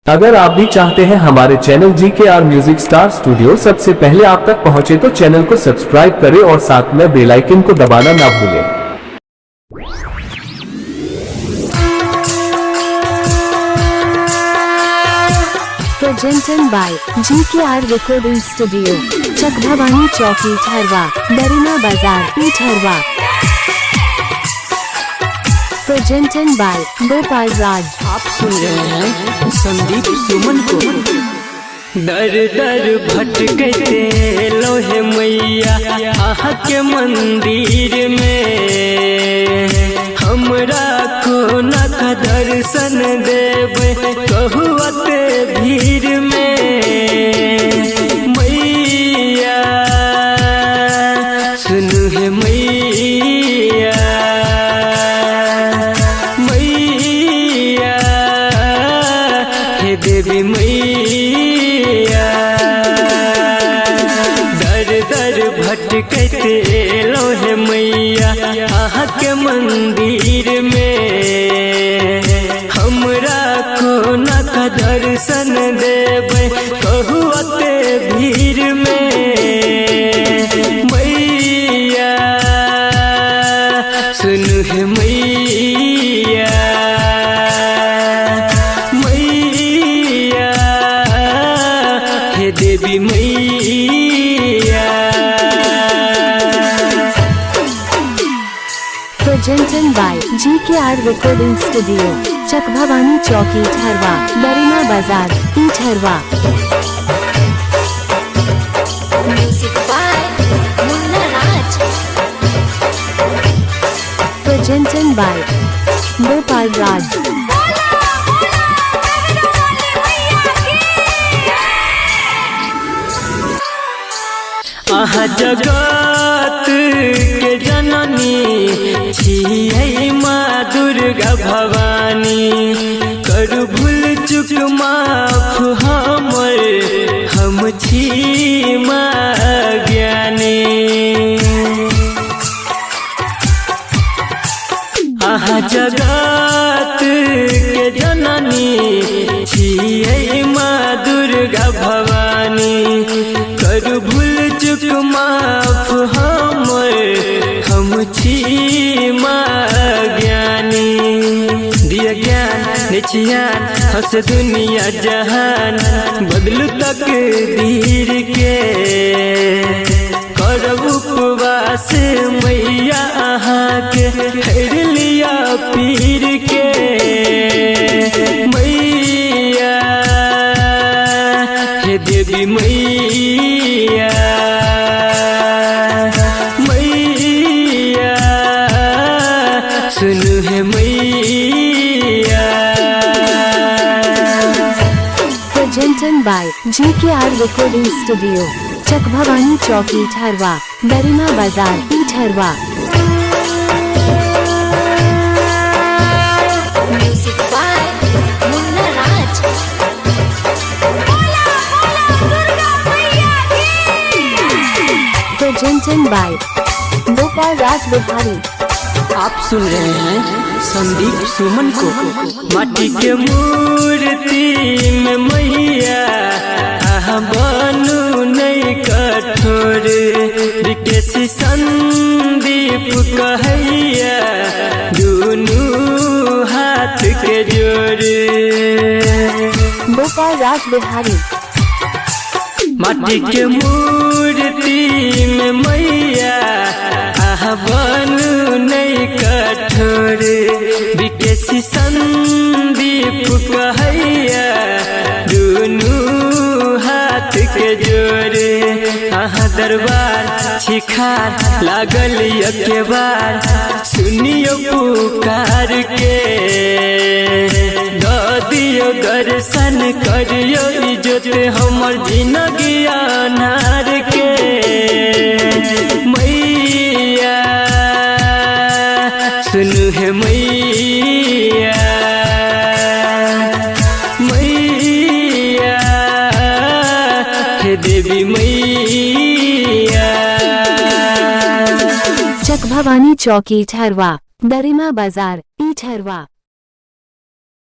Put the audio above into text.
अगर आप भी चाहते हैं हमारे channel GKR music star studio सबसे पहले आप तक पहुंचे तो चैनल को सब्सक्राइब करें और साथ में बेल आइकन को दबाना ना भूलें। Presented by GKR Recording Studio, चकभवानी चौकी ठहरवा, दरीना बाजार ठहरवा। Presented by गोपाल राज। आप सुन रहे हैं संदीप सुमन को। दर दर भटकते लोहे मैया आहा के मंदिर में, हमरा को न का दर्शन देवे कहुआते भीड़ में। मैया सुनु है मैया, मैया हे देवी मैया। दर दर भटकते लोहे मैया आहा के मंदिर में, हमरा को न का दर्शन देवे कहुआते भीड़ में। मैया सुनु है मैया, मैया हे देवी मैया। Presented by GKR Recording Studio, चकभवानी चौकी ठहरवा, दरीना बाजार ठहरवा। Music by Munna Raj. Presented by Gopal राज। आहा जगत के जननी छियै माँ दुर्गा भवानी, करू भूल चुक माफ हमर, हम छी माँ ज्ञानी। आहा जगत के जननी छियै माँ दुर्गा भवानी, करू भूल चुक माफ हमर, हम छी माँ ज्ञानी। दिया ज्ञान निचियान हंस दुनिया जहान, बदलू तकदीर के करब उपवास मैया अहाँ के, हर लिया पीर के। मैया हे देवी मैया, मैया सुनु है मैया। Presented by GKR Recording Studio, चकभवानी चौकी ठहरवा, दरीना बाजार ठहरवा। Music by Munna Raj. Presented by Gopal राज बिहारी। आप सुन रहे हैं संदीप सुमन को। माटी के मूर्ति में मैया आहा बनू नहीं कठोर, विकेश संदीप कहैया दुनू हाथ के जोड़। गोपाल राज बिहारी। माटी के मूर्ति में मैया आहा बनू नहीं कठोर, विकेश संदीप कहैया दुनू हाथ के जोड़े। आहा दरबार छिखार लागल के बार, सुनियो पुकार के दियो दर्शन करियो इज्जत हमर जिंदगी अनार के। मैया सुनु है मैया, मैया हे देवी मैया। चकभवानी चौकी ठहरवा, दरीना बाजार ठहरवा।